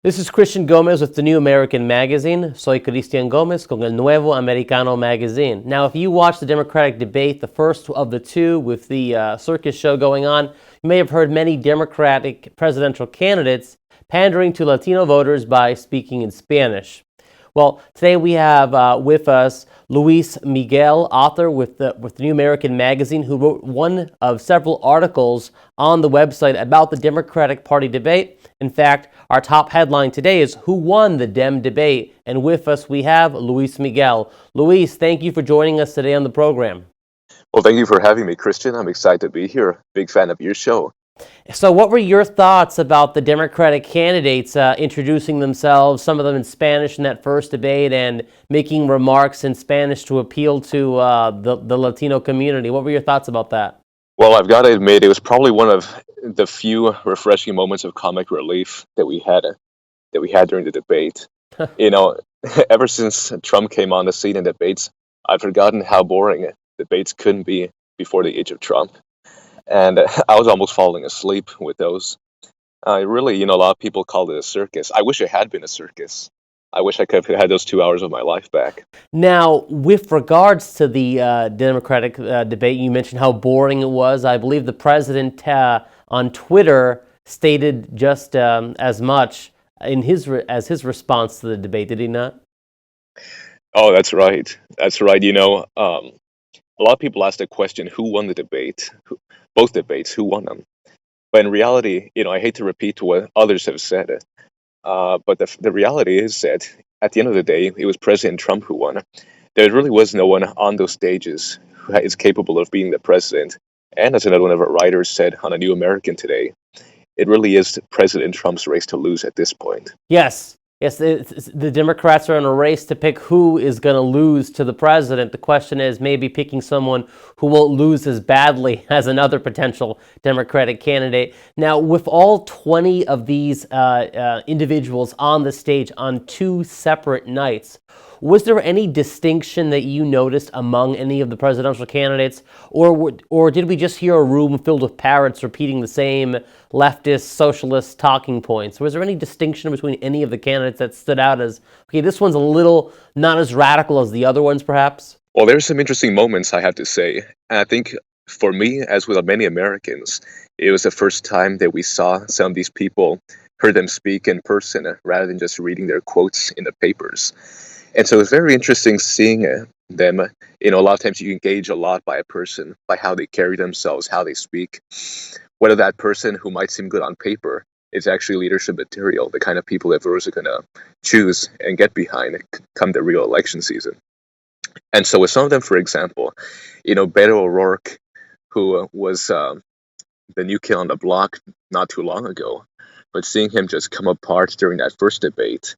This is Christian Gomez with the New American Magazine. Soy Cristian Gomez con el Nuevo Americano Magazine. Now, if you watch the Democratic debate, the first of the two with the circus show going on, you may have heard many Democratic presidential candidates pandering to Latino voters by speaking in Spanish. Well, today we have with us Luis Miguel, author with the New American Magazine, who wrote one of several articles on the website about the Democratic Party debate. In fact, our top headline today is Who Won the Dem Debate? And with us we have Luis Miguel. Luis, thank you for joining us today on the program. Well, thank you for having me, Christian. I'm excited to be here. Big fan of your show. So what were your thoughts about the Democratic candidates introducing themselves, some of them in Spanish in that first debate, and making remarks in Spanish to appeal to the Latino community? What were your thoughts about that? Well, I've got to admit, it was probably one of the few refreshing moments of comic relief that we had during the debate. You know, ever since Trump came on the scene in debates, I've forgotten how boring debates couldn't be before the age of Trump. And I was almost falling asleep with those. Really, a lot of people called it a circus. I wish it had been a circus. I wish I could have had those 2 hours of my life back. Now, with regards to the Democratic debate, you mentioned how boring it was. I believe the president on Twitter stated just as much in as his response to the debate, did he not? Oh, that's right. That's right. A lot of people ask the question, who won the debate? Both debates, who won them? But in reality, I hate to repeat what others have said, but the reality is that at the end of the day, it was President Trump who won. There really was no one on those stages who is capable of being the president. And as another one of our writers said on A New American today, it really is President Trump's race to lose at this point. Yes. Yes, the Democrats are in a race to pick who is going to lose to the president. The question is maybe picking someone who won't lose as badly as another potential Democratic candidate. Now, with all 20 of these individuals on the stage on two separate nights, was there any distinction that you noticed among any of the presidential candidates? Or did we just hear a room filled with parrots repeating the same leftist, socialist talking points? Was there any distinction between any of the candidates that stood out as, okay, this one's a little not as radical as the other ones, perhaps? Well, there's some interesting moments, I have to say. And I think for me, as with many Americans, it was the first time that we saw some of these people, heard them speak in person rather than just reading their quotes in the papers. And so it's very interesting seeing them. A lot of times you can gauge a lot by a person, by how they carry themselves, how they speak. Whether that person who might seem good on paper is actually leadership material, the kind of people that voters are going to choose and get behind come the real election season. And so with some of them, for example, Beto O'Rourke, who was the new kid on the block not too long ago, but seeing him just come apart during that first debate,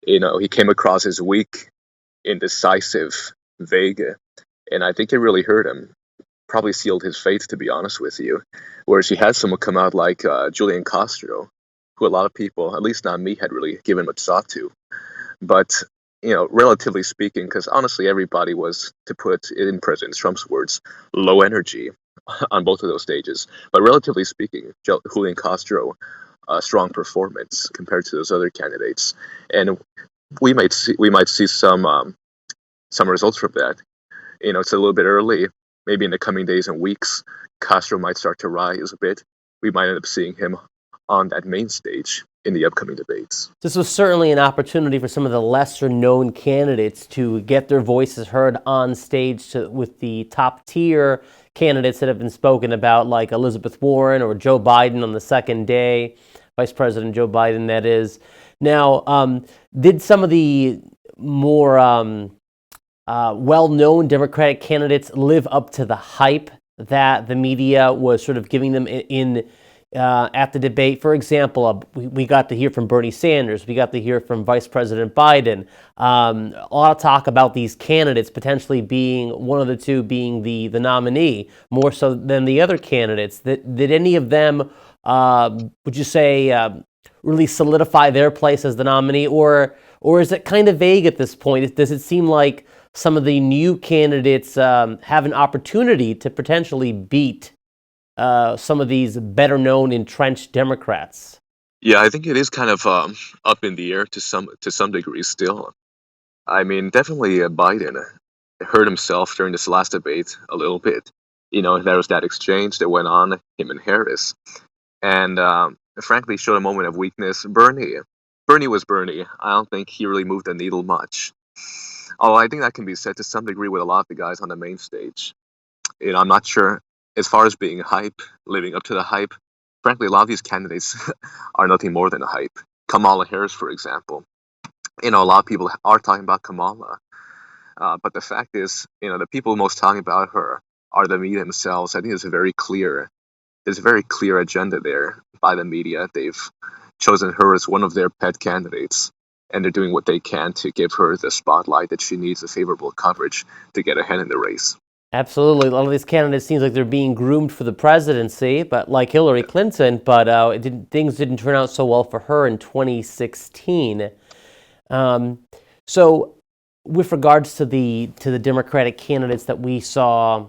he came across as weak, indecisive, vague, and I think it really hurt him. Probably sealed his fate, to be honest with you. Whereas you had someone come out like Julian Castro, who a lot of people, at least not me, had really given much thought to. But, relatively speaking, because honestly everybody was, to put it in President Trump's words, low energy on both of those stages. But relatively speaking, Julian Castro, a strong performance compared to those other candidates, and we might see some results from that. It's a little bit early. Maybe in the coming days and weeks, Castro might start to rise a bit. We might end up seeing him on that main stage in the upcoming debates. This was certainly an opportunity for some of the lesser-known candidates to get their voices heard on stage with the top-tier candidates that have been spoken about, like Elizabeth Warren or Joe Biden on the second day, Vice President Joe Biden, that is. Now, did some of the more well-known Democratic candidates live up to the hype that the media was sort of giving them at the debate? For example, we got to hear from Bernie Sanders. We got to hear from Vice President Biden. A lot of talk about these candidates potentially being one of the two being the nominee, more so than the other candidates. Did any of them, would you say, really solidify their place as the nominee? Or is it kind of vague at this point? Does it seem like some of the new candidates have an opportunity to potentially beat some of these better-known entrenched Democrats? Yeah, I think it is kind of up in the air to some degree still. I mean, definitely Biden hurt himself during this last debate a little bit. You know, there was that exchange that went on him and Harris, and frankly showed a moment of weakness. Bernie was Bernie. I don't think he really moved the needle much. Although I think that can be said to some degree with a lot of the guys on the main stage. You know, I'm not sure as far as being hype, living up to the hype. Frankly, a lot of these candidates are nothing more than a hype. Kamala Harris, for example. You know, a lot of people are talking about Kamala, but the fact is, you know, the people most talking about her are the media themselves. I think there's a very clear agenda there by the media. They've chosen her as one of their pet candidates, and they're doing what they can to give her the spotlight that she needs, the favorable coverage to get ahead in the race. Absolutely. A lot of these candidates seems like they're being groomed for the presidency, but like Hillary Clinton, but things didn't turn out so well for her in 2016. Um, so, with regards to the Democratic candidates that we saw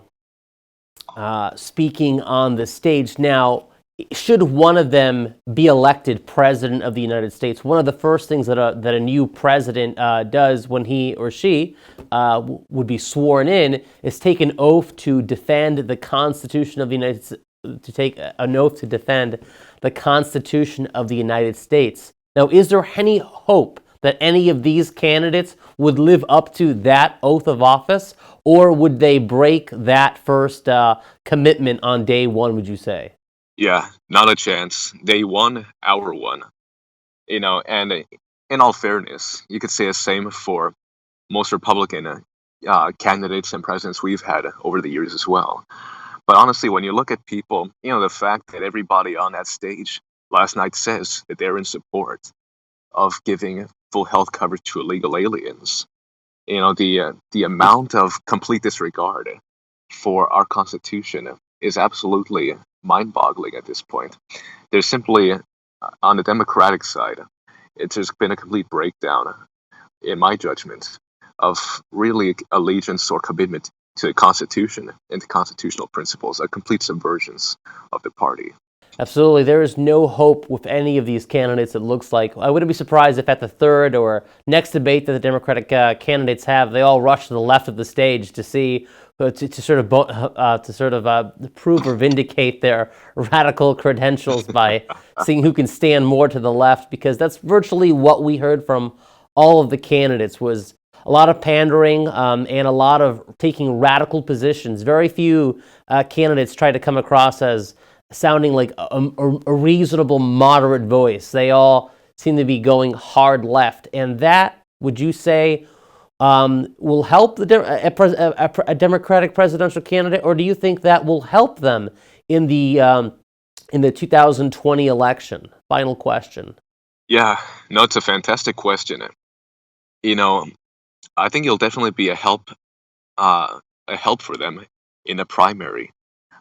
speaking on the stage now, should one of them be elected president of the United States, one of the first things that a new president does when he or she would be sworn in is take an oath to defend the Constitution of the United States, to take an oath to defend the Constitution of the United States. Now, is there any hope that any of these candidates would live up to that oath of office, or would they break that first commitment on day one, would you say? Yeah, not a chance. Day one, hour one. You know, and in all fairness, you could say the same for most Republican candidates and presidents we've had over the years as well. But honestly, when you look at people, you know, the fact that everybody on that stage last night says that they're in support of giving full health coverage to illegal aliens, you know, the amount of complete disregard for our Constitution is absolutely mind-boggling at this point. There's simply, on the Democratic side, it's just been a complete breakdown, in my judgment, of really allegiance or commitment to the Constitution and to constitutional principles, a complete subversion of the party. Absolutely. There is no hope with any of these candidates, it looks like. I wouldn't be surprised if at the third or next debate that the Democratic candidates have, they all rush to the left of the stage to see, to sort of prove or vindicate their radical credentials by seeing who can stand more to the left, because that's virtually what we heard from all of the candidates was a lot of pandering and a lot of taking radical positions. Very few candidates try to come across as sounding like a reasonable, moderate voice. They all seem to be going hard left. And that, would you say, will help a Democratic presidential candidate, or do you think that will help them in the 2020 election? Final question. Yeah, no, it's a fantastic question. You know, I think it'll definitely be a help for them in the primary.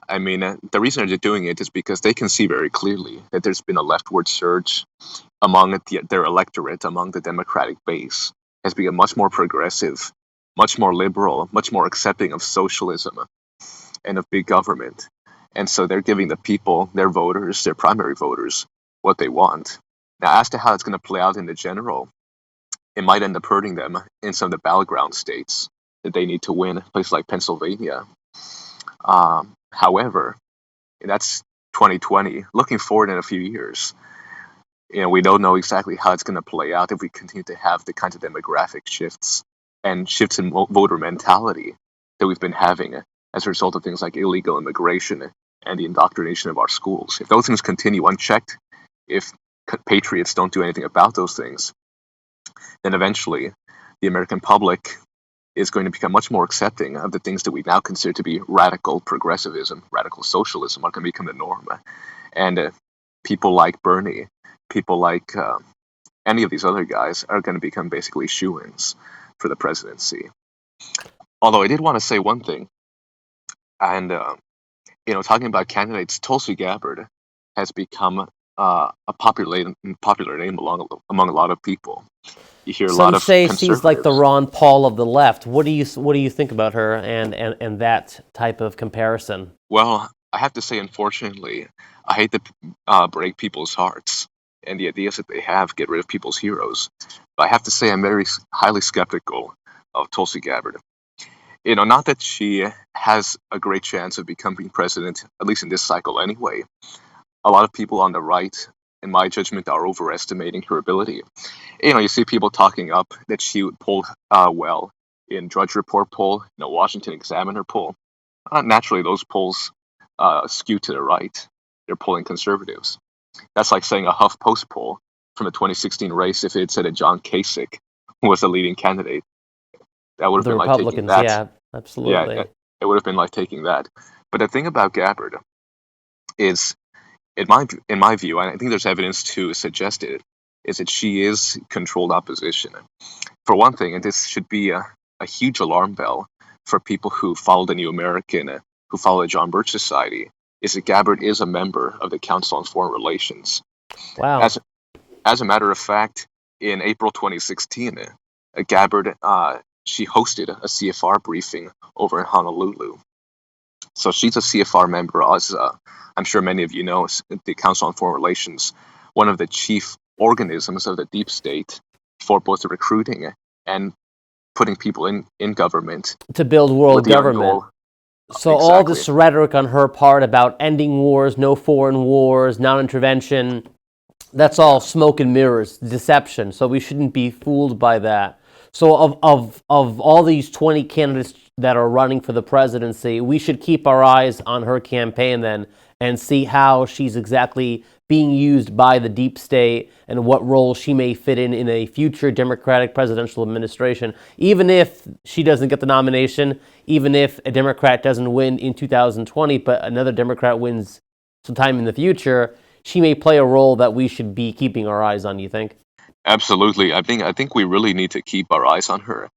I mean, the reason they're doing it is because they can see very clearly that there's been a leftward surge among their electorate, among the Democratic base, has become much more progressive, much more liberal, much more accepting of socialism and of big government. And so they're giving the people, their voters, their primary voters, what they want. Now, as to how it's going to play out in the general, it might end up hurting them in some of the battleground states that they need to win, places like Pennsylvania. However, that's 2020. Looking forward in a few years, you know, we don't know exactly how it's going to play out if we continue to have the kinds of demographic shifts and shifts in voter mentality that we've been having as a result of things like illegal immigration and the indoctrination of our schools. If those things continue unchecked, if patriots don't do anything about those things, then eventually the American public is going to become much more accepting of the things that we now consider to be radical progressivism, radical socialism, are going to become the norm. And people like Bernie, people like any of these other guys are going to become basically shoo-ins for the presidency. Although I did want to say one thing, and you know, talking about candidates, Tulsi Gabbard has become a popular name among a lot of people. You hear a lot Some of say she's like the conservatives. Ron Paul of the left. What do you think about her and that type of comparison? Well, I have to say, unfortunately, I hate to break people's hearts. and the ideas that they have get rid of people's heroes. But I have to say I'm very highly skeptical of Tulsi Gabbard. Not that she has a great chance of becoming president, at least in this cycle anyway. A lot of people on the right, in my judgment, are overestimating her ability. You see people talking up that she would poll well in Drudge Report poll, Washington Examiner poll. Naturally, those polls skew to the right. They're polling conservatives. That's like saying a HuffPost poll from the 2016 race if it said that John Kasich was the leading candidate. That would have The been like taking Republicans, that. yeah, absolutely. Yeah, it would have been like taking that. But the thing about Gabbard is, in my view, and I think there's evidence to suggest it, is that she is controlled opposition. For one thing, and this should be a huge alarm bell for people who follow the New American, who follow the John Birch Society, is that Gabbard is a member of the Council on Foreign Relations. Wow. As a matter of fact, in April 2016, Gabbard she hosted a CFR briefing over in Honolulu. So she's a CFR member, as I'm sure many of you know, the Council on Foreign Relations, one of the chief organisms of the deep state for both the recruiting and putting people in government. To build world with the government. goal. So Exactly. all this rhetoric on her part about ending wars, no foreign wars, non-intervention, that's all smoke and mirrors, deception. So we shouldn't be fooled by that. So of all these 20 candidates that are running for the presidency, we should keep our eyes on her campaign then and see how she's exactly being used by the deep state and what role she may fit in a future Democratic presidential administration. Even if she doesn't get the nomination, even if a Democrat doesn't win in 2020, but another Democrat wins sometime in the future, she may play a role that we should be keeping our eyes on, you think? Absolutely. I think we really need to keep our eyes on her.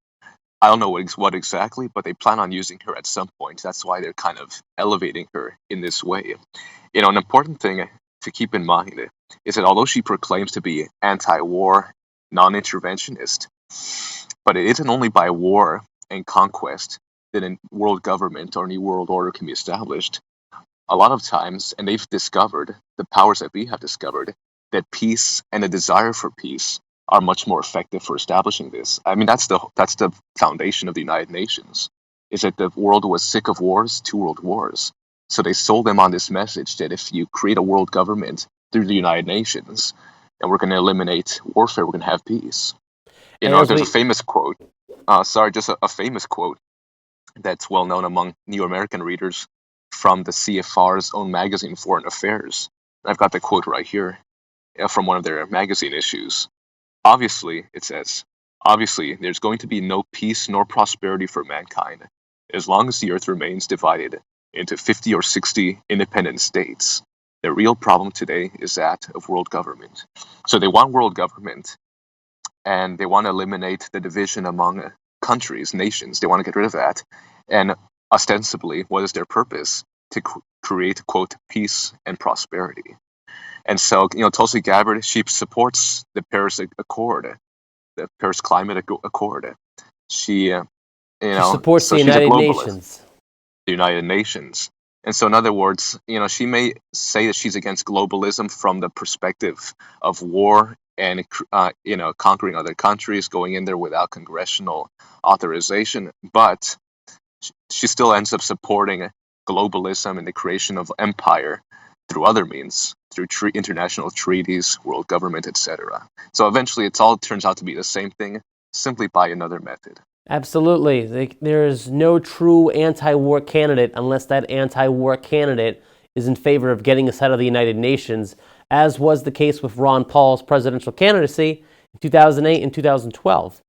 I don't know what exactly, but they plan on using her at some point. That's why they're kind of elevating her in this way. An important thing to keep in mind is that although she proclaims to be anti-war, non-interventionist, but it isn't only by war and conquest that a world government or new world order can be established. A lot of times, and they've discovered, the powers that be have discovered, that peace and a desire for peace are much more effective for establishing this. I mean, that's the foundation of the United Nations, is that the world was sick of wars, 2 world wars. So they sold them on this message that if you create a world government through the United Nations, and we're going to eliminate warfare, we're going to have peace. There's a famous quote, a famous quote that's well known among New American readers from the CFR's own magazine, Foreign Affairs. I've got the quote right here from one of their magazine issues. Obviously, it says, obviously, there's going to be no peace nor prosperity for mankind as long as the earth remains divided into 50 or 60 independent states. The real problem today is that of world government. So they want world government, and they want to eliminate the division among countries, nations. They want to get rid of that. And ostensibly, what is their purpose? To create, quote, peace and prosperity. And so, Tulsi Gabbard, she supports the Paris Accord, the Paris Climate Accord. She supports the United Nations. The United Nations. And so, in other words, she may say that she's against globalism from the perspective of war and, conquering other countries, going in there without congressional authorization, but she still ends up supporting globalism and the creation of empire through other means, through international treaties, world government, etc. So eventually it all turns out to be the same thing, simply by another method. Absolutely. There's no true anti-war candidate unless that anti-war candidate is in favor of getting us out of the United Nations, as was the case with Ron Paul's presidential candidacy in 2008 and 2012.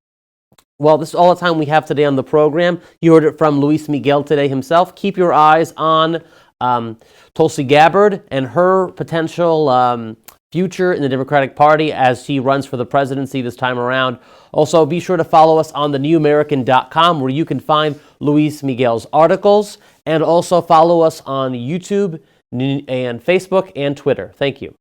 Well, this is all the time we have today on the program. You heard it from Luis Miguel today himself. Keep your eyes on Tulsi Gabbard and her potential future in the Democratic Party as she runs for the presidency this time around. Also, be sure to follow us on thenewamerican.com where you can find Luis Miguel's articles, and also follow us on YouTube and Facebook and Twitter. Thank you.